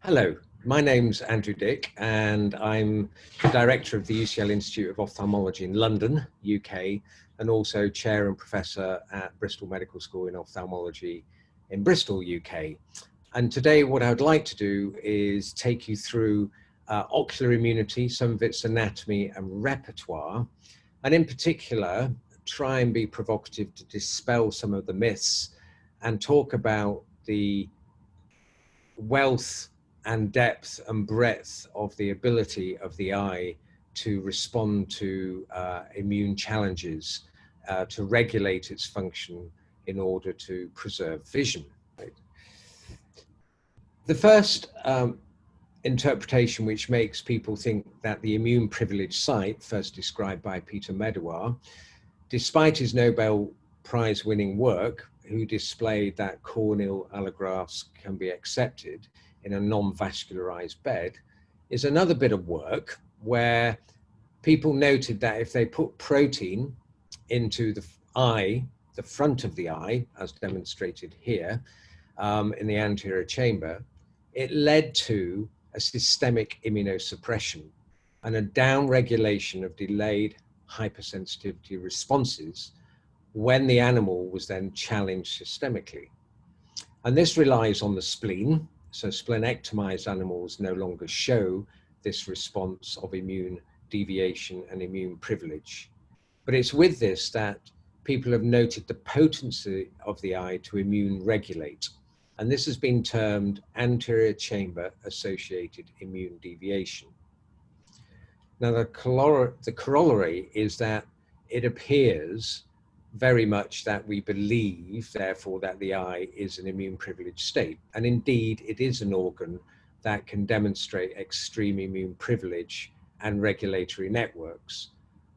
Hello, my name's Andrew Dick and I'm the director of the UCL Institute of Ophthalmology in London, UK, and also chair and professor at Bristol Medical School in Ophthalmology in Bristol, UK. And today what I would like to do is take you through ocular immunity, some of its anatomy and repertoire, and in particular, try and be provocative to dispel some of the myths and talk about the wealth and depth and breadth of the ability of the eye to respond to immune challenges, to regulate its function in order to preserve vision. Right? The first interpretation which makes people think that the immune privileged site, first described by Peter Medawar, despite his Nobel Prize winning work, who displayed that corneal allografts can be accepted in a non-vascularized bed, is another bit of work where people noted that if they put protein into the eye, the front of the eye, as demonstrated here in the anterior chamber, it led to a systemic immunosuppression and a downregulation of delayed hypersensitivity responses when the animal was then challenged systemically. And this relies on the spleen. So splenectomized animals no longer show this response of immune deviation and immune privilege. But it's with this that people have noted the potency of the eye to immune regulate. And this has been termed anterior chamber associated immune deviation. Now the corollary is that it appears very much that we believe, therefore, that the eye is an immune privileged state. And indeed, it is an organ that can demonstrate extreme immune privilege and regulatory networks.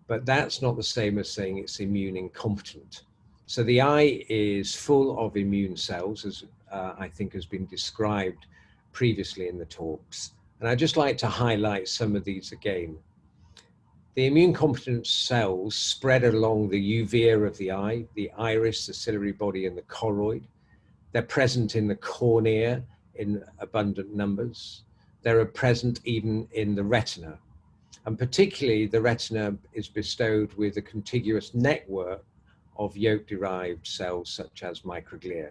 But that's not the same as saying it's immune incompetent. So the eye is full of immune cells, as I think has been described previously in the talks. And I'd just like to highlight some of these again. The immune competent cells spread along the uvea of the eye, the iris, the ciliary body, and the choroid. They're present in the cornea in abundant numbers. They're present even in the retina. And particularly the retina is bestowed with a contiguous network of yolk-derived cells such as microglia.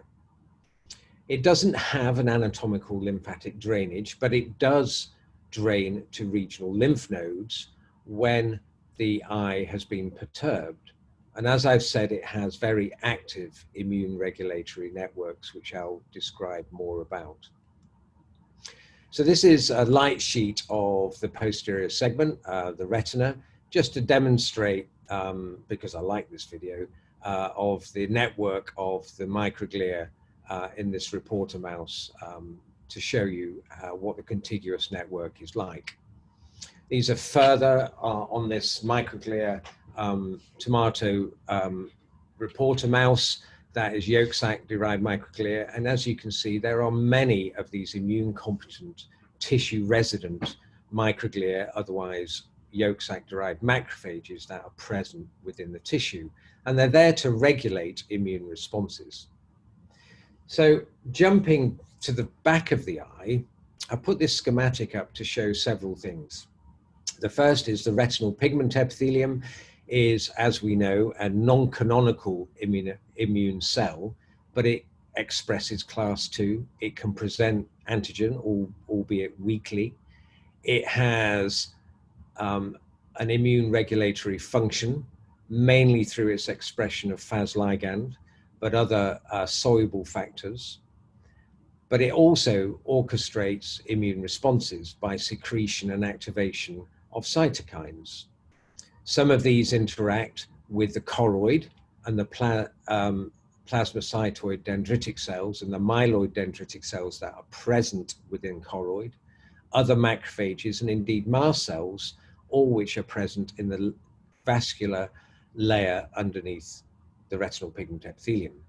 It doesn't have an anatomical lymphatic drainage, but it does drain to regional lymph nodes when the eye has been perturbed. And as I've said, it has very active immune regulatory networks, which I'll describe more about. So this is a light sheet of the posterior segment, the retina, just to demonstrate, because I like this video, of the network of the microglia in this reporter mouse to show you what the contiguous network is like. These are further on this microglia tomato reporter mouse that is yolk sac derived microglia. And as you can see, there are many of these immune competent tissue resident microglia, otherwise yolk sac derived macrophages, that are present within the tissue. And they're there to regulate immune responses. So jumping to the back of the eye, I put this schematic up to show several things. The first is the retinal pigment epithelium is, as we know, a non-canonical immune cell, but it expresses class 2. It can present antigen, albeit weakly. It has an immune regulatory function, mainly through its expression of Fas ligand, but other soluble factors. But it also orchestrates immune responses by secretion and activation of cytokines. Some of these interact with the choroid and the plasmacytoid dendritic cells and the myeloid dendritic cells that are present within choroid, other macrophages, and indeed mast cells, all which are present in the vascular layer underneath the retinal pigment epithelium.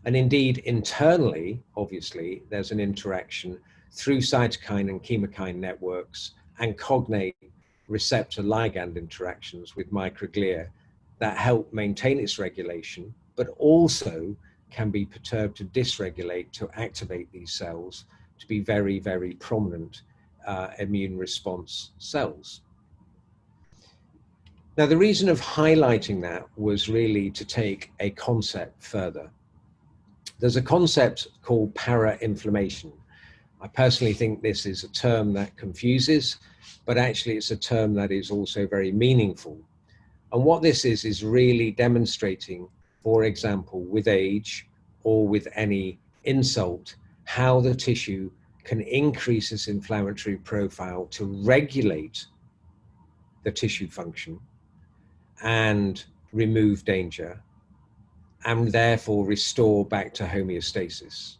And indeed, internally, obviously, there's an interaction through cytokine and chemokine networks and cognate receptor ligand interactions with microglia that help maintain its regulation, but also can be perturbed to dysregulate to activate these cells to be very, very prominent immune response cells. Now, the reason of highlighting that was really to take a concept further. There's a concept called para-inflammation. I personally think this is a term that confuses, but actually it's a term that is also very meaningful. And what this is really demonstrating, for example, with age or with any insult, how the tissue can increase its inflammatory profile to regulate the tissue function and remove danger, and therefore restore back to homeostasis.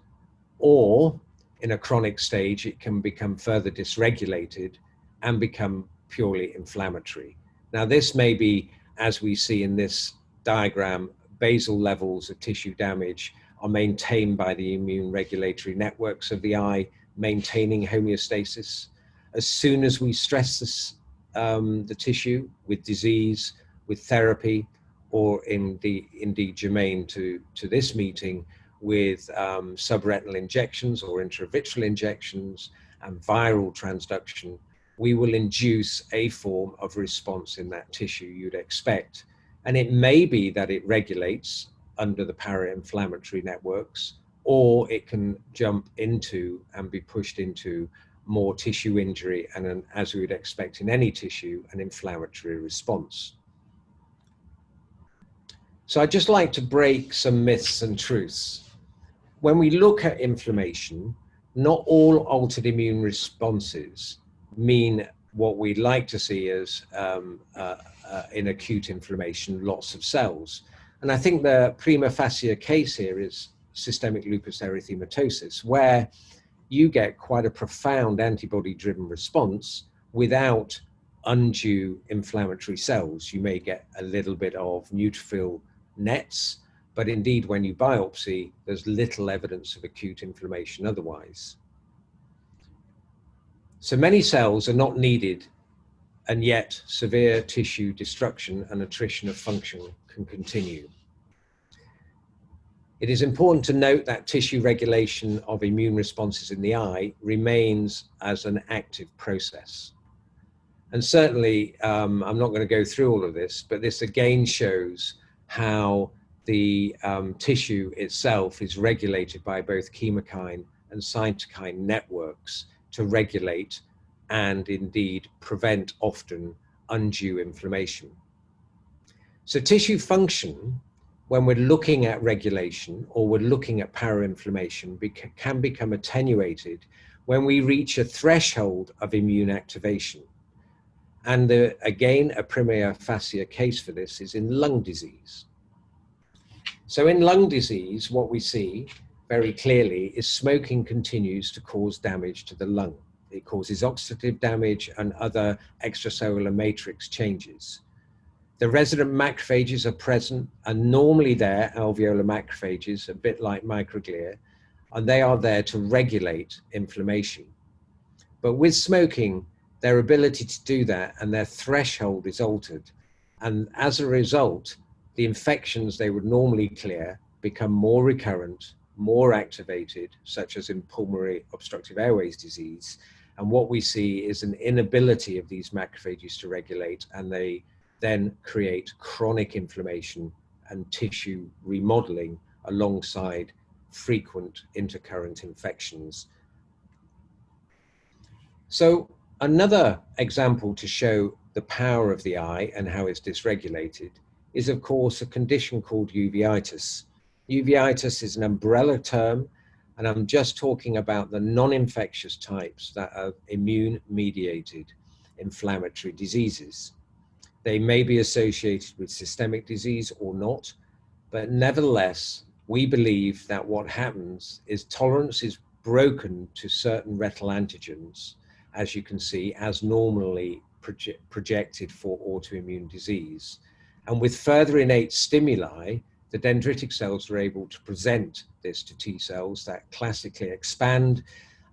Or in a chronic stage, it can become further dysregulated and become purely inflammatory. Now, this may be, as we see in this diagram, basal levels of tissue damage are maintained by the immune regulatory networks of the eye, maintaining homeostasis. As soon as we stress this, the tissue with disease, with therapy, or indeed germane to this meeting, with subretinal injections or intravitreal injections and viral transduction, we will induce a form of response in that tissue you'd expect. And it may be that it regulates under the para-inflammatory networks, or it can jump into and be pushed into more tissue injury and, as we would expect in any tissue, an inflammatory response. So I'd just like to break some myths and truths. When we look at inflammation, not all altered immune responses mean what we'd like to see as in acute inflammation, lots of cells. And I think the prima facie case here is systemic lupus erythematosus, where you get quite a profound antibody-driven response without undue inflammatory cells. You may get a little bit of neutrophil nets, but indeed when you biopsy, there's little evidence of acute inflammation otherwise. So many cells are not needed, and yet severe tissue destruction and attrition of function can continue. It is important to note that tissue regulation of immune responses in the eye remains as an active process. And certainly, I'm not going to go through all of this, but this again shows how the tissue itself is regulated by both chemokine and cytokine networks to regulate and indeed prevent often undue inflammation. So tissue function, when we're looking at regulation or we're looking at para-inflammation, can become attenuated when we reach a threshold of immune activation. And again, a prima facie case for this is in lung disease. So in lung disease, what we see very clearly is smoking continues to cause damage to the lung. It causes oxidative damage and other extracellular matrix changes. The resident macrophages are present, and normally they're alveolar macrophages, a bit like microglia, and they are there to regulate inflammation. But with smoking, their ability to do that and their threshold is altered. And as a result, the infections they would normally clear become more recurrent, more activated, such as in pulmonary obstructive airways disease. And what we see is an inability of these macrophages to regulate, and they then create chronic inflammation and tissue remodeling alongside frequent intercurrent infections. So another example to show the power of the eye and how it's dysregulated is, of course, a condition called uveitis. Uveitis is an umbrella term, and I'm just talking about the non-infectious types that are immune-mediated inflammatory diseases. They may be associated with systemic disease or not, but nevertheless, we believe that what happens is tolerance is broken to certain retinal antigens, as you can see, as normally projected for autoimmune disease. And with further innate stimuli, the dendritic cells are able to present this to T cells that classically expand,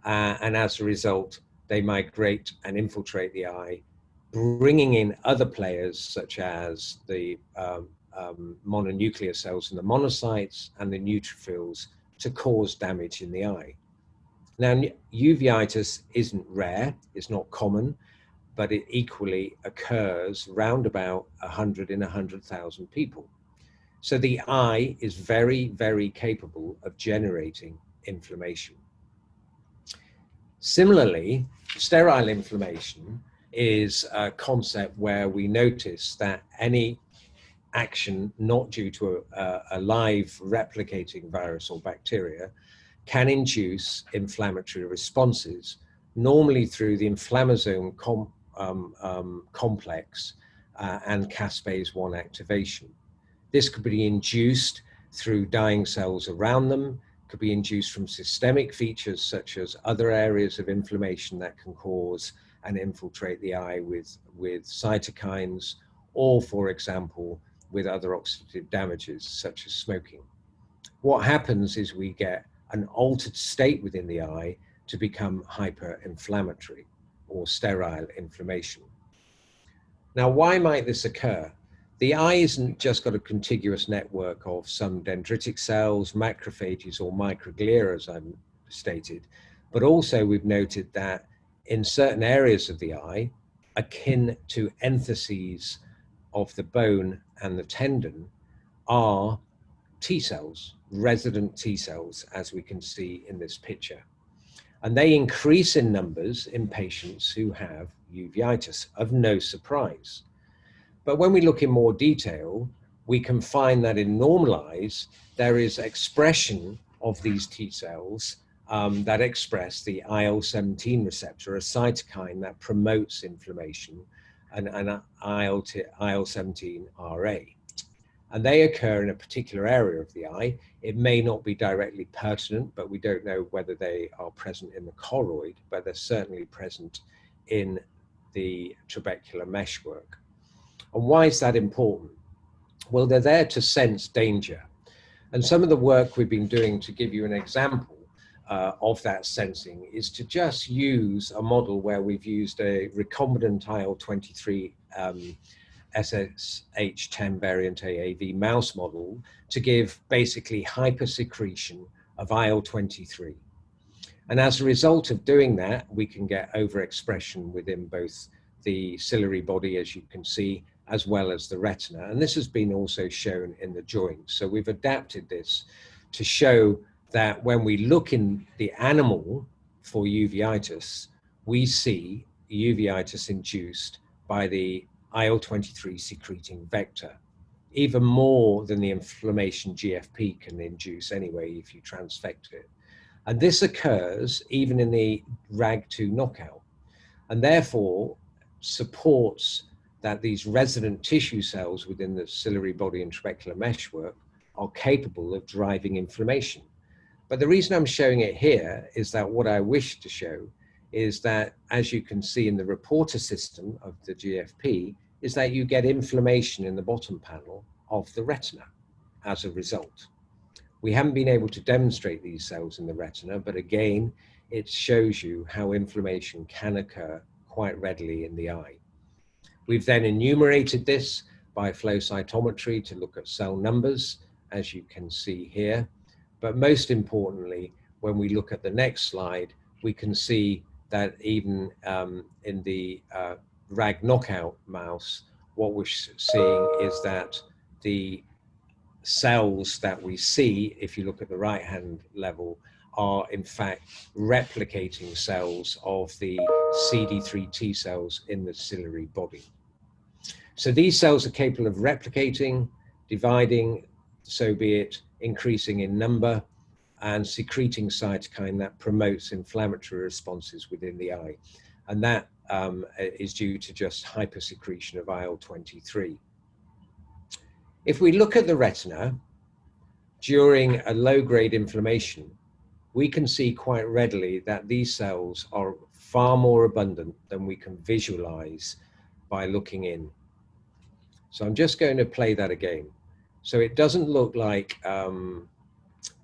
and as a result, they migrate and infiltrate the eye, bringing in other players such as the mononuclear cells and the monocytes and the neutrophils to cause damage in the eye. Now, uveitis isn't rare, it's not common, but it equally occurs round about 100 in 100,000 people. So the eye is very, very capable of generating inflammation. Similarly, sterile inflammation is a concept where we notice that any action not due to a live replicating virus or bacteria can induce inflammatory responses, normally through the inflammasome complex and caspase-1 activation. This could be induced through dying cells around them, could be induced from systemic features such as other areas of inflammation that can cause and infiltrate the eye with cytokines, or for example, with other oxidative damages such as smoking. What happens is we get an altered state within the eye to become hyperinflammatory or sterile inflammation. Now, why might this occur? The eye isn't just got a contiguous network of some dendritic cells, macrophages, or microglia, as I've stated, but also we've noted that in certain areas of the eye, akin to entheses of the bone and the tendon, are T cells, resident T cells, as we can see in this picture. And they increase in numbers in patients who have uveitis, of no surprise. But when we look in more detail, we can find that in normal eyes, there is expression of these T cells that express the IL-17 receptor, a cytokine that promotes inflammation, and IL-17RA. And they occur in a particular area of the eye. It may not be directly pertinent, but we don't know whether they are present in the choroid, but they're certainly present in the trabecular meshwork. And why is that important? Well, they're there to sense danger. And some of the work we've been doing, to give you an example of that sensing, is to just use a model where we've used a recombinant IL-23 SSH10 variant AAV mouse model to give basically hypersecretion of IL-23. And as a result of doing that, we can get overexpression within both the ciliary body, as you can see, as well as the retina. And this has been also shown in the joints. So we've adapted this to show that when we look in the animal for uveitis, we see uveitis induced by the IL-23 secreting vector, even more than the inflammation GFP can induce anyway if you transfect it. And this occurs even in the RAG2 knockout, and therefore supports that these resident tissue cells within the ciliary body and trabecular meshwork are capable of driving inflammation. But the reason I'm showing it here is that what I wish to show is that, as you can see in the reporter system of the GFP, is that you get inflammation in the bottom panel of the retina as a result. We haven't been able to demonstrate these cells in the retina, but again, it shows you how inflammation can occur quite readily in the eye. We've then enumerated this by flow cytometry to look at cell numbers, as you can see here. But most importantly, when we look at the next slide, we can see that even in the RAG knockout mouse, what we're seeing is that the cells that we see, if you look at the right-hand level, are in fact replicating cells of the CD3 T cells in the ciliary body. So these cells are capable of replicating, dividing, so be it, increasing in number, and secreting cytokine that promotes inflammatory responses within the eye. And that is due to just hypersecretion of IL-23. If we look at the retina during a low-grade inflammation, we can see quite readily that these cells are far more abundant than we can visualize by looking in. So I'm just going to play that again. So it doesn't look like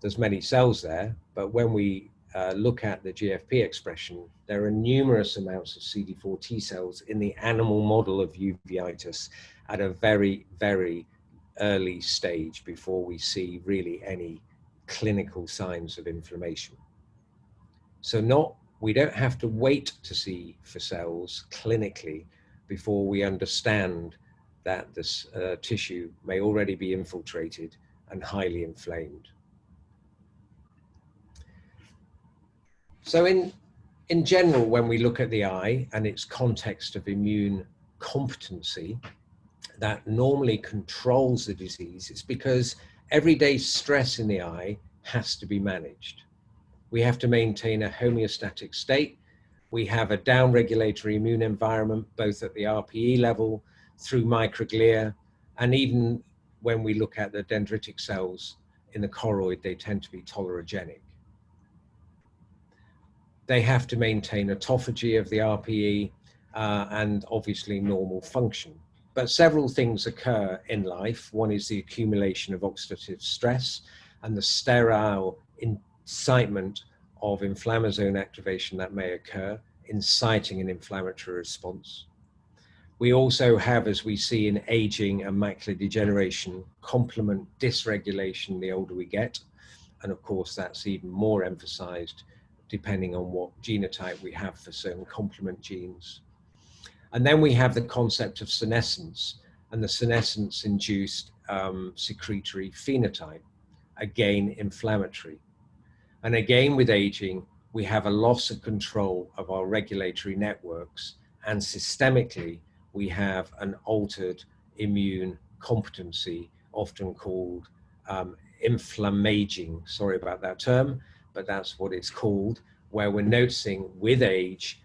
there's many cells there, but when we look at the GFP expression, there are numerous amounts of CD4 T cells in the animal model of uveitis at a very, very early stage before we see really any clinical signs of inflammation. So we don't have to wait to see for cells clinically before we understand that this tissue may already be infiltrated and highly inflamed. So in general, when we look at the eye and its context of immune competency that normally controls the disease, it's because everyday stress in the eye has to be managed. We have to maintain a homeostatic state. We have a downregulatory immune environment, both at the RPE level, through microglia, and even when we look at the dendritic cells in the choroid, they tend to be tolerogenic. They have to maintain autophagy of the RPE and obviously normal function. But several things occur in life. One is the accumulation of oxidative stress and the sterile incitement of inflammasome activation that may occur, inciting an inflammatory response. We also have, as we see in aging and macular degeneration, complement dysregulation the older we get. And of course, that's even more emphasized depending on what genotype we have for certain complement genes. And then we have the concept of senescence and the senescence-induced secretory phenotype, again inflammatory. And again with aging, we have a loss of control of our regulatory networks, and systemically, we have an altered immune competency, often called inflammaging. Sorry about that term, but that's what it's called, where we're noticing with age,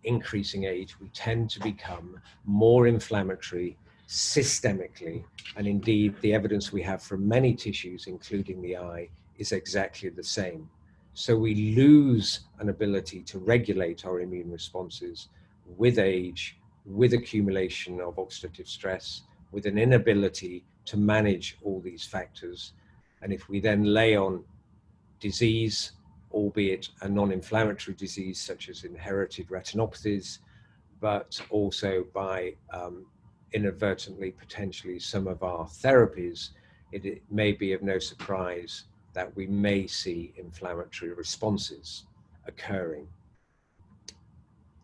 increasing age, we tend to become more inflammatory systemically. And indeed, the evidence we have from many tissues, including the eye, is exactly the same. So we lose an ability to regulate our immune responses with age, with accumulation of oxidative stress, with an inability to manage all these factors. And if we then lay on disease, albeit a non-inflammatory disease such as inherited retinopathies, but also by inadvertently potentially some of our therapies, it may be of no surprise that we may see inflammatory responses occurring.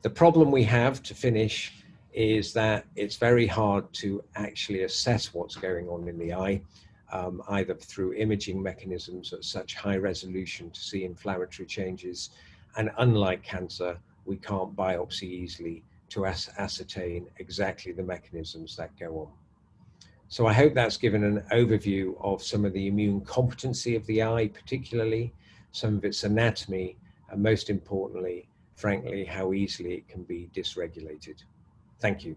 The problem we have, to finish, is that it's very hard to actually assess what's going on in the eye, either through imaging mechanisms at such high resolution to see inflammatory changes. And unlike cancer, we can't biopsy easily to ascertain exactly the mechanisms that go on. So I hope that's given an overview of some of the immune competency of the eye, particularly some of its anatomy, and most importantly, frankly, how easily it can be dysregulated. Thank you.